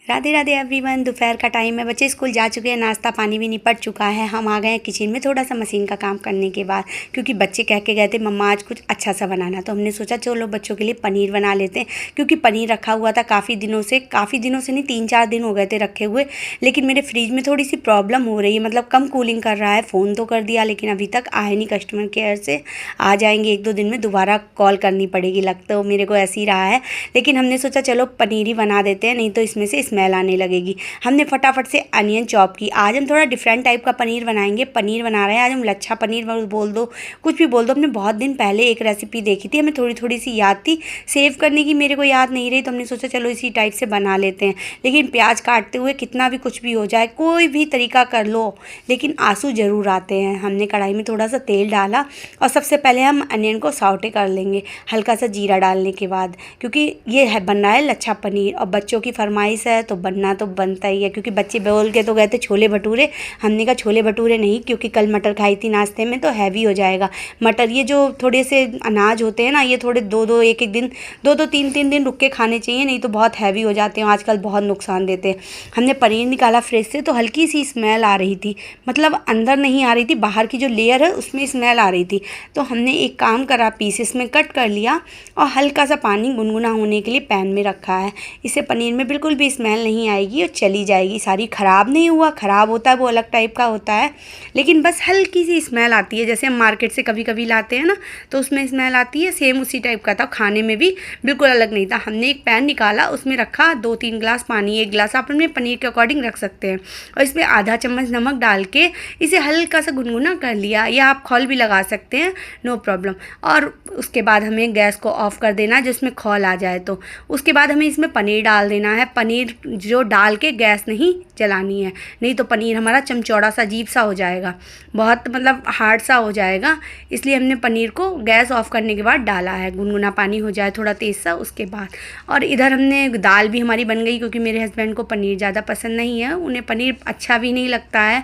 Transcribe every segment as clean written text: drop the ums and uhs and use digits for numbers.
Radhe Radhe everyone. दोपहर का time है, बच्चे स्कूल जा चुके हैं, नाश्ता पानी भी निपट चुका है। हम आ गए हैं किचन में थोड़ा सा मशीन का काम करने के बाद, क्योंकि बच्चे कह के गए थे मम्मा आज कुछ अच्छा सा बनाना। तो हमने सोचा चलो बच्चों के लिए पनीर बना लेते हैं, क्योंकि पनीर रखा हुआ था काफ़ी दिनों से नहीं 3-4 दिन हो गए थे रखे हुए। लेकिन मेरे फ्रिज में थोड़ी सी प्रॉब्लम हो रही है, मतलब कम कूलिंग कर रहा है। फ़ोन तो कर दिया लेकिन अभी तक आए नहीं कस्टमर केयर से। आ जाएंगे 1-2 दिन में, दोबारा कॉल करनी पड़ेगी, लगता है मेरे को ऐसे ही रहा है। लेकिन हमने सोचा चलो पनीर ही बना देते हैं, नहीं तो इसमें से स्मेल आने लगेगी। हमने फटाफट से अनियन चॉप की। आज हम थोड़ा डिफरेंट टाइप का पनीर बनाएंगे। पनीर बना रहे हैं आज हम, लच्छा पनीर बोल दो, कुछ भी बोल दो। हमने बहुत दिन पहले एक रेसिपी देखी थी, हमें थोड़ी थोड़ी सी याद थी, सेव करने की मेरे को याद नहीं रही, तो हमने सोचा चलो इसी टाइप से बना लेते हैं। लेकिन प्याज काटते हुए कितना भी कुछ भी हो जाए, कोई भी तरीका कर लो, लेकिन आंसू ज़रूर आते हैं। हमने कढ़ाई में थोड़ा सा तेल डाला और सबसे पहले हम अनियन को सौटे कर लेंगे, हल्का सा जीरा डालने के बाद, क्योंकि ये है बन रहा है लच्छा पनीर और बच्चों की फरमाइश है तो बनना तो बनता ही है। क्योंकि बच्चे बोल के तो गए थे छोले भटूरे, हमने कहा छोले भटूरे नहीं, क्योंकि कल मटर खाई थी नाश्ते में तो हैवी हो जाएगा। मटर ये जो थोड़े से अनाज होते हैं ना, ये थोड़े 2-2 1-1 दिन 2-2 3-3 दिन रुक के खाने चाहिए, नहीं तो बहुत हैवी हो जाते हैं, आजकल बहुत नुकसान देते हैं। हमने पनीर निकाला फ्रिज से, तो हल्की सी स्मेल आ रही थी, मतलब अंदर नहीं आ रही थी, बाहर की जो लेयर है उसमें स्मेल आ रही थी। तो हमने एक काम करा, पीसेस में कट कर लिया और हल्का सा पानी गुनगुना होने के लिए पैन में रखा है। इससे पनीर में बिल्कुल भी स्मेल नहीं आएगी और चली जाएगी सारी। ख़राब नहीं हुआ, ख़राब होता है वो अलग टाइप का होता है, लेकिन बस हल्की सी स्मेल आती है, जैसे हम मार्केट से कभी कभी लाते हैं ना तो उसमें स्मेल आती है, सेम उसी टाइप का था। खाने में भी बिल्कुल अलग नहीं था। हमने एक पैन निकाला, उसमें रखा 2-3 गिलास पानी, 1 गिलास आप अपने पनीर के अकॉर्डिंग रख सकते हैं, और इसमें आधा चम्मच नमक डाल के इसे हल्का सा गुनगुना कर लिया, या आप खौल भी लगा सकते हैं, नो प्रॉब्लम। और उसके बाद हमें गैस को ऑफ कर देना है, जिसमें खौल आ जाए। तो उसके बाद हमें इसमें पनीर डाल देना है। पनीर जो डाल के गैस नहीं जलानी है, नहीं तो पनीर हमारा चमचौड़ा सा अजीब सा हो जाएगा, बहुत मतलब हार्ड सा हो जाएगा। इसलिए हमने पनीर को गैस ऑफ करने के बाद डाला है, गुनगुना पानी हो जाए थोड़ा तेज़ सा उसके बाद। और इधर हमने दाल भी हमारी बन गई, क्योंकि मेरे हस्बैंड को पनीर ज़्यादा पसंद नहीं है, उन्हें पनीर अच्छा भी नहीं लगता है,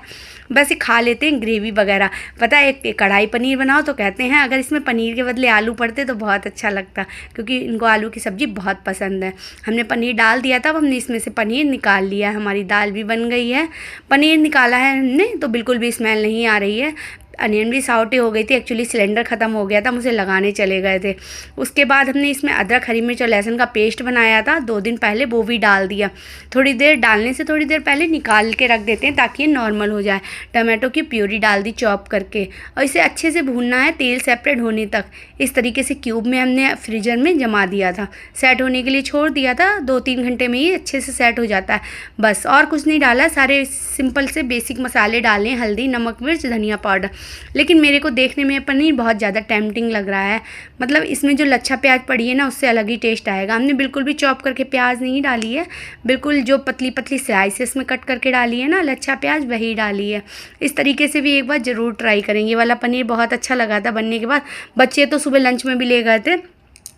बस ये खा लेते हैं ग्रेवी वगैरह। पता है एक कढ़ाई पनीर बनाओ तो कहते हैं अगर इसमें पनीर के बदले आलू पड़ते तो बहुत अच्छा लगता, क्योंकि इनको आलू की सब्ज़ी बहुत पसंद है। हमने पनीर डाल दिया था, अब हमने इसमें से पनीर निकाल लिया है। हमारी दाल भी बन गई है, पनीर निकाला है हमने, तो बिल्कुल भी स्मेल नहीं आ रही है। अनियन भी साउटे हो गई थी, एक्चुअली सिलेंडर ख़त्म हो गया था, मुझे लगाने चले गए थे। उसके बाद हमने इसमें अदरक हरी मिर्च और लहसुन का पेस्ट बनाया था 2 दिन पहले, वो भी डाल दिया। थोड़ी देर डालने से थोड़ी देर पहले निकाल के रख देते हैं ताकि ये नॉर्मल हो जाए। टमाटो की प्यूरी डाल दी चॉप करके, और इसे अच्छे से भूनना है तेल सेपरेट होने तक। इस तरीके से क्यूब में हमने फ्रीजर में जमा दिया था, सेट होने के लिए छोड़ दिया था, 2-3 घंटे में ही अच्छे से सेट हो जाता है। बस और कुछ नहीं डाला, सारे सिंपल से बेसिक मसाले डाले, हल्दी नमक मिर्च धनिया पाउडर। लेकिन मेरे को देखने में पनीर बहुत ज़्यादा टेम्पटिंग लग रहा है, मतलब इसमें जो लच्छा प्याज पड़ी है ना उससे अलग ही टेस्ट आएगा। हमने बिल्कुल भी चॉप करके प्याज नहीं डाली है, बिल्कुल जो पतली पतली स्लाइसेस में कट करके डाली है ना लच्छा प्याज, वही डाली है। इस तरीके से भी एक बार ज़रूर ट्राई करेंगे। ये वाला पनीर बहुत अच्छा लगा था बनने के बाद। बच्चे तो सुबह लंच में भी ले गए थे,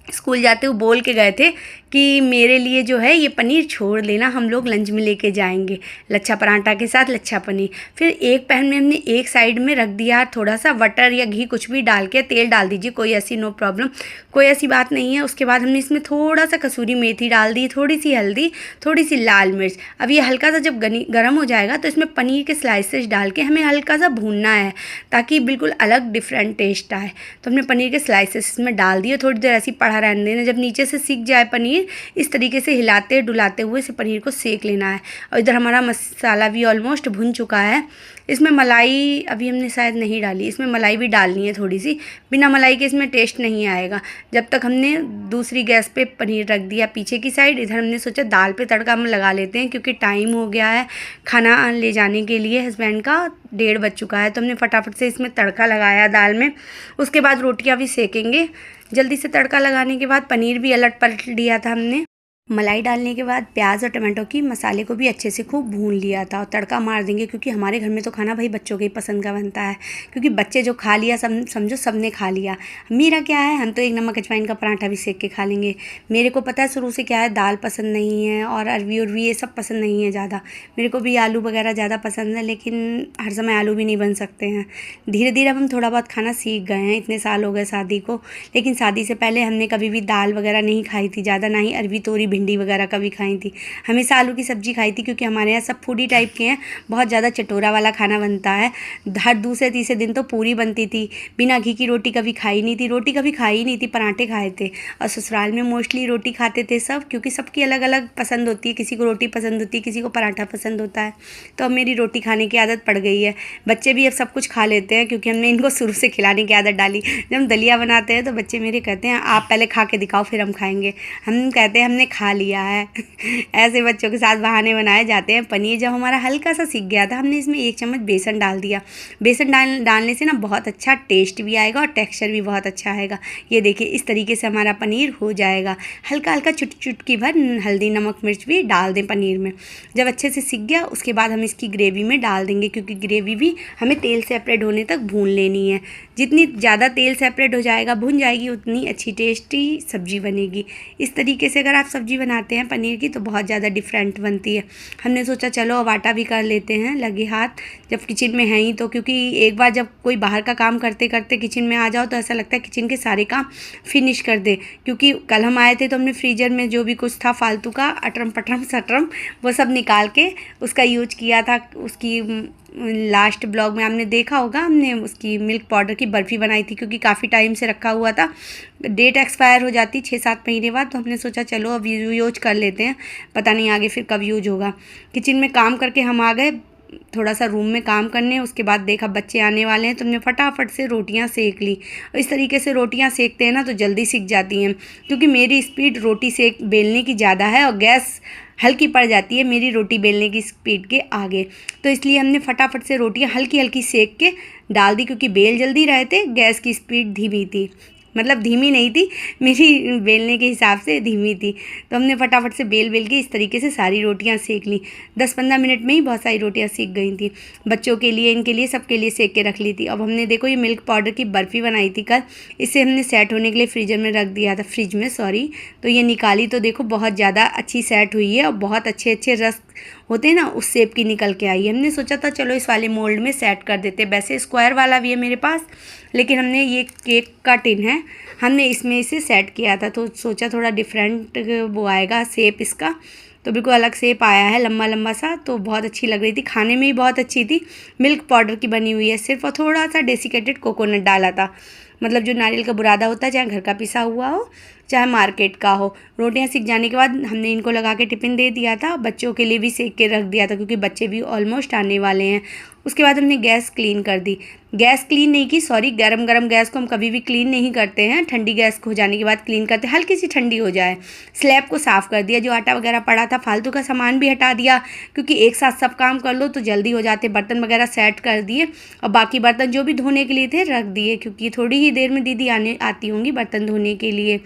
स्कूल जाते हुए बोल के गए थे कि मेरे लिए जो है ये पनीर छोड़ लेना, हम लोग लंच में लेके जाएंगे लच्छा पराठा के साथ लच्छा पनीर। फिर एक पैन में हमने एक साइड में रख दिया थोड़ा सा बटर या घी कुछ भी डाल के, तेल डाल दीजिए, कोई ऐसी नो प्रॉब्लम, कोई ऐसी बात नहीं है। उसके बाद हमने इसमें थोड़ा सा कसूरी मेथी डाल दी, थोड़ी सी हल्दी, थोड़ी सी लाल मिर्च। अब ये हल्का सा जब गर्म हो जाएगा तो इसमें पनीर के स्लाइसेस डाल के हमें हल्का सा भूनना है, ताकि बिल्कुल अलग डिफरेंट टेस्ट आए। तो हमने पनीर के स्लाइसेस इसमें डाल दिए, थोड़ी देर ऐसी पड़ा रहने देना, जब नीचे से सीख जाए पनीर, इस तरीके से हिलाते डुलाते हुए इसे पनीर को सेक लेना है। और इधर हमारा मसाला भी ऑलमोस्ट भुन चुका है। इसमें मलाई अभी हमने शायद नहीं डाली, इसमें मलाई भी डालनी है थोड़ी सी, बिना मलाई के इसमें टेस्ट नहीं आएगा। जब तक हमने दूसरी गैस पे पनीर रख दिया पीछे की साइड, इधर हमने सोचा दाल पे तड़का हम लगा लेते हैं, क्योंकि टाइम हो गया है खाना ले जाने के लिए हस्बैंड का, 1:30 बज चुका है। तो हमने फटाफट से इसमें तड़का लगाया दाल में। उसके बाद रोटियाँ भी सेकेंगे। जल्दी से तड़का लगाने के बाद पनीर भी अलट पलट लिया था हमने। मलाई डालने के बाद प्याज और टमाटो की मसाले को भी अच्छे से खूब भून लिया था, और तड़का मार देंगे, क्योंकि हमारे घर में तो खाना भाई बच्चों के ही पसंद का बनता है, क्योंकि बच्चे जो खा लिया सब समझो सबने खा लिया। मेरा क्या है, हम तो एक नमक अजवाइन का पराठा भी सेक के खा लेंगे। मेरे को पता है शुरू से क्या है, दाल पसंद नहीं है और अरवी उरवी ये सब पसंद नहीं है ज़्यादा। मेरे को भी आलू वगैरह ज़्यादा पसंद है, लेकिन हर समय आलू भी नहीं बन सकते हैं। धीरे धीरे अब हम थोड़ा बहुत खाना सीख गए हैं, इतने साल हो गए शादी को, लेकिन शादी से पहले हमने कभी भी दाल वगैरह नहीं खाई थी ज़्यादा, ना ही अरवी तोरी भिंडी वगैरह कभी खाई थी, हमेशा आलू की सब्ज़ी खाई थी, क्योंकि हमारे यहाँ सब फूडी टाइप के हैं, बहुत ज़्यादा चटोरा वाला खाना बनता है। हर दूसरे तीसरे दिन तो पूरी बनती थी, बिना घी की रोटी कभी खाई नहीं थी, रोटी कभी खाई नहीं थी, पराठे खाए थे। और ससुराल में मोस्टली रोटी खाते थे सब, क्योंकि सबकी अलग अलग पसंद होती है, किसी को रोटी पसंद होती है, किसी को पराठा पसंद होता है। तो अब मेरी रोटी खाने की आदत पड़ गई है। बच्चे भी अब सब कुछ खा लेते हैं, क्योंकि हमने इनको शुरू से खिलाने की आदत डाली। जब हम दलिया बनाते हैं तो बच्चे मेरे कहते हैं आप पहले खा के दिखाओ फिर हम खाएंगे। हम कहते हैं हमने खा लिया है। ऐसे बच्चों के साथ बहाने बनाए जाते हैं। पनीर जब हमारा हल्का सा सीख गया था, हमने इसमें 1 चम्मच बेसन डाल दिया। बेसन डालने से ना बहुत अच्छा टेस्ट भी आएगा और टेक्स्चर भी बहुत अच्छा आएगा। ये देखिए इस तरीके से हमारा पनीर हो जाएगा। हल्का हल्का चुटकी भर हल्दी नमक मिर्च भी डाल दें पनीर में। जब अच्छे से सीख गया उसके बाद हम इसकी ग्रेवी में डाल देंगे, क्योंकि ग्रेवी भी हमें तेल सेपरेट होने तक भून लेनी है। जितनी ज़्यादा तेल सेपरेट हो जाएगा, भुन जाएगी, उतनी अच्छी टेस्टी सब्ज़ी बनेगी। इस तरीके से अगर आप सब्ज़ी बनाते हैं पनीर की तो बहुत ज़्यादा डिफरेंट बनती है। हमने सोचा चलो अब आटा भी कर लेते हैं लगे हाथ, जब किचन में हैं ही तो, क्योंकि एक बार जब कोई बाहर का काम करते करते किचन में आ जाओ तो ऐसा लगता है किचन के सारे काम फिनिश कर दे। क्योंकि कल हम आए थे तो हमने फ्रीजर में जो भी कुछ था फालतू का अटरम पटरम सटरम वो सब निकाल के उसका यूज किया था। उसकी लास्ट ब्लॉग में आपने देखा होगा, हमने उसकी मिल्क पाउडर की बर्फ़ी बनाई थी, क्योंकि काफ़ी टाइम से रखा हुआ था, डेट एक्सपायर हो जाती 6-7 महीने बाद। तो हमने सोचा चलो अब यूज कर लेते हैं, पता नहीं आगे फिर कब यूज होगा। किचन में काम करके हम आ गए थोड़ा सा रूम में काम करने, उसके बाद देखा बच्चे आने वाले हैं तो हमने फटाफट से रोटियां सेक ली। इस तरीके से रोटियां सेकते हैं ना तो जल्दी सीख जाती हैं, क्योंकि मेरी स्पीड रोटी सेक बेलने की ज़्यादा है और गैस हल्की पड़ जाती है मेरी रोटी बेलने की स्पीड के आगे। तो इसलिए हमने फटाफट से रोटियां हल्की हल्की सेक के डाल दी, क्योंकि बेल जल्दी रहे थे, गैस की स्पीड धीमी थी, मतलब धीमी नहीं थी, मेरी बेलने के हिसाब से धीमी थी। तो हमने फटाफट से बेल के इस तरीके से सारी रोटियां सेक ली। 10-15 मिनट में ही बहुत सारी रोटियां सीख गई थी। बच्चों के लिए, इनके लिए, सबके लिए सेक के रख ली थी। अब हमने देखो ये मिल्क पाउडर की बर्फ़ी बनाई थी कल, इसे हमने सेट होने के लिए फ्रीजर में रख दिया था, फ्रिज में सॉरी। तो ये निकाली तो देखो बहुत ज़्यादा अच्छी सेट हुई है और बहुत अच्छे अच्छे रस होते हैं ना उस शेप की निकल के आई है। हमने सोचा था चलो इस वाले मोल्ड में सेट कर देते। वैसे स्क्वायर वाला भी है मेरे पास, लेकिन हमने ये केक का टिन है, हमने इसमें इसे सेट किया था, तो सोचा थोड़ा डिफरेंट वो आएगा शेप इसका। तो बिल्कुल अलग शेप आया है, लंबा लंबा सा, तो बहुत अच्छी लग रही थी, खाने में भी बहुत अच्छी थी। मिल्क पाउडर की बनी हुई है सिर्फ, और थोड़ा सा डेसिकेटेड कोकोनट डाला था, मतलब जो नारियल का बुरादा होता है, चाहे घर का पिसा हुआ हो चाहे मार्केट का हो। रोटियां सीख जाने के बाद हमने इनको लगा के टिफ़िन दे दिया था, बच्चों के लिए भी सेक के रख दिया था, क्योंकि बच्चे भी ऑलमोस्ट आने वाले हैं। उसके बाद हमने गैस क्लीन कर दी, गैस क्लीन नहीं की सॉरी, गरम गैस को हम कभी भी क्लीन नहीं करते हैं, ठंडी गैस हो जाने के बाद क्लीन करते हैं, हल्की सी ठंडी हो जाए। स्लैब को साफ़ कर दिया, जो आटा वगैरह पड़ा था, फालतू का सामान भी हटा दिया, क्योंकि एक साथ सब काम कर लो तो जल्दी हो जाते। बर्तन वगैरह सेट कर दिए और बाकी बर्तन जो भी धोने के लिए थे रख दिए, क्योंकि थोड़ी ही देर में दीदी आती होंगी बर्तन धोने के लिए।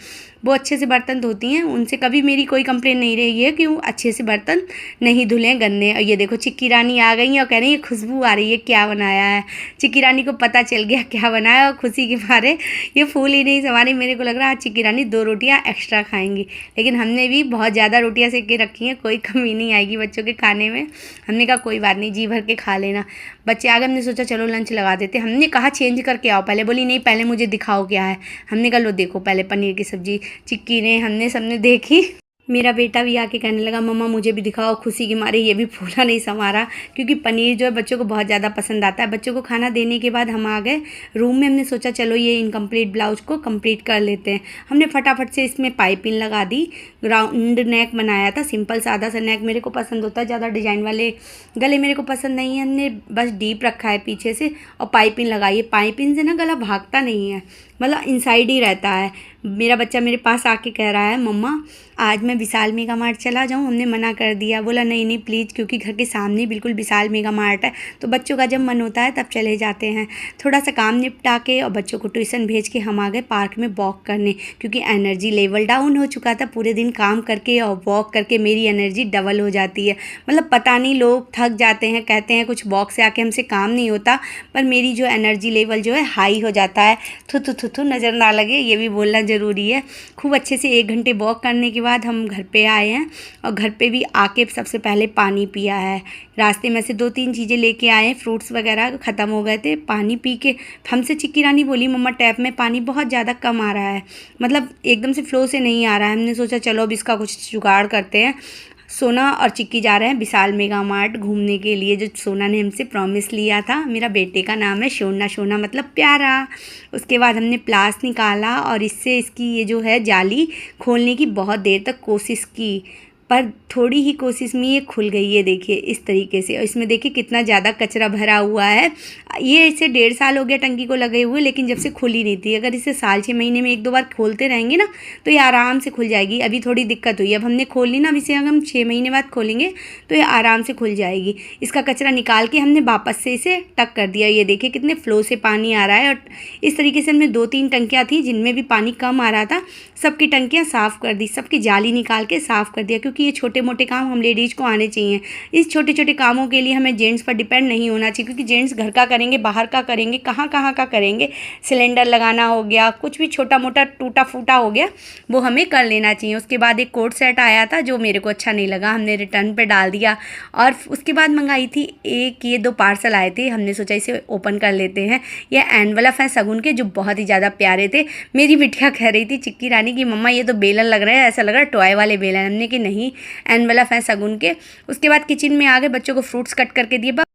वो अच्छे से बर्तन धोती हैं, उनसे कभी मेरी कोई कंप्लेन नहीं रही है कि वो अच्छे से बर्तन नहीं धुले गंदे। और ये देखो चिक्की रानी आ गई हैं और कह रही है खुशबू आ रही है, क्या बनाया है। चिक्की रानी को पता चल गया क्या बनाया और खुशी के मारे ये फूल ही नहीं समा रही। मेरे को लग रहा है आज चिक्की रानी 2 रोटियाँ एक्स्ट्रा खाएंगी, लेकिन हमने भी बहुत ज़्यादा रोटियाँ सेक के रखी हैं, कोई कमी नहीं आएगी बच्चों के खाने में। हमने कहा कोई बात नहीं, जी भर के खा लेना। बच्चे आ गए, हमने सोचा चलो लंच लगा देते। हमने कहा चेंज करके आओ पहले, बोली नहीं पहले मुझे दिखाओ क्या है। हमने कहा लो देखो पहले पनीर की सब्ज़ी। चिक्की ने, हमने सबने देखी। मेरा बेटा भी आके कहने लगा मम्मा मुझे भी दिखाओ, खुशी के मारे ये भी फूला नहीं समारा, क्योंकि पनीर जो है बच्चों को बहुत ज़्यादा पसंद आता है। बच्चों को खाना देने के बाद हम आ गए रूम में, हमने सोचा चलो ये इनकम्प्लीट ब्लाउज को कंप्लीट कर लेते हैं। हमने फटाफट से इसमें पाइपिंग लगा दी, राउंड नेक बनाया था, सिंपल सादा सा नेक मेरे को पसंद होता है, ज़्यादा डिजाइन वाले गले मेरे को पसंद नहीं है। हमने बस डीप रखा है पीछे से और पाइपिंग लगाई है। पाइपिंग से ना गला भागता नहीं है, मतलब इनसाइड ही रहता है। मेरा बच्चा मेरे पास आके कह रहा है मम्मा आज मैं विशाल मेगा मार्ट चला जाऊँ, हमने मना कर दिया, बोला नहीं नहीं प्लीज़, क्योंकि घर के सामने बिल्कुल विशाल मेगा मार्ट है, तो बच्चों का जब मन होता है तब चले जाते हैं। थोड़ा सा काम निपटा के और बच्चों को ट्यूशन भेज के हम आ गए पार्क में वॉक करने, क्योंकि एनर्जी लेवल डाउन हो चुका था। पूरे दिन काम करके और वॉक करके मेरी एनर्जी डबल हो जाती है, मतलब पता नहीं लोग थक जाते हैं, कहते हैं कुछ वॉक से आके हमसे काम नहीं होता, पर मेरी जो एनर्जी लेवल जो है हाई हो जाता है। थु थु थु थुथु नज़र ना लगे, ये भी बोलना ज़रूरी है। खूब अच्छे से 1 घंटे वॉक करने के बाद हम घर पे आए हैं और घर पे भी आके सबसे पहले पानी पिया है। रास्ते में से 2-3 चीज़ें लेके आए हैं, फ्रूट्स वगैरह ख़त्म हो गए थे। पानी पी के हमसे चिक्की रानी बोली, मम्मा टैप में पानी बहुत ज़्यादा कम आ रहा है, मतलब एकदम से फ़्लो से नहीं आ रहा है। हमने सोचा चलो अब इसका कुछ जुगाड़ करते हैं। सोना और चिक्की जा रहे हैं विशाल मेगा मार्ट घूमने के लिए, जो सोना ने हमसे प्रॉमिस लिया था। मेरा बेटे का नाम है शोना, शोना मतलब प्यारा। उसके बाद हमने प्लास निकाला और इससे इसकी ये जो है जाली खोलने की बहुत देर तक कोशिश की, पर थोड़ी ही कोशिश में ये खुल गई। ये देखिए इस तरीके से, और इसमें देखिए कितना ज़्यादा कचरा भरा हुआ है। ये इसे 1.5 साल हो गया टंकी को लगे हुए, लेकिन जब से खुली नहीं थी। अगर इसे साल 6 महीने में 1-2 बार खोलते रहेंगे ना तो ये आराम से खुल जाएगी। अभी थोड़ी दिक्कत हुई, अब हमने खोल ली ना, अब इसे अगर हम 6 महीने बाद खोलेंगे तो ये आराम से खुल जाएगी। इसका कचरा निकाल के हमने वापस से इसे टक कर दिया। ये देखिए कितने फ़्लो से पानी आ रहा है। और इस तरीके से हमने 2-3 टंकियाँ थी जिनमें भी पानी कम आ रहा था, सबकी टंकियाँ साफ़ कर दी, सबकी जाली निकाल के साफ़ कर दिया, क्योंकि ये छोटे मोटे काम हम लेडीज़ को आने चाहिए। इस छोटे छोटे कामों के लिए हमें जेंट्स पर डिपेंड नहीं होना चाहिए, क्योंकि जेंट्स घर का करेंगे, बाहर का करेंगे, कहाँ कहाँ का करेंगे। सिलेंडर लगाना हो गया, कुछ भी छोटा मोटा टूटा फूटा हो गया, वो हमें कर लेना चाहिए। उसके बाद एक कोट सेट आया था जो मेरे को अच्छा नहीं लगा, हमने रिटर्न पे डाल दिया। और उसके बाद मंगाई थी ये 2 पार्सल आए थे, हमने सोचा इसे ओपन कर लेते हैं। ये एनवलप है शगुन के, जो बहुत ही ज़्यादा प्यारे थे। मेरी बिटिया कह रही थी चिक्की रानी की, मम्मा ये तो बेलन लग रहा है, ऐसा लग रहा है टॉय वाले बेलन। हमने कि नहीं, एनवलप है शगुन के। उसके बाद किचन में आ गए, बच्चों को फ्रूट्स कट करके दिए।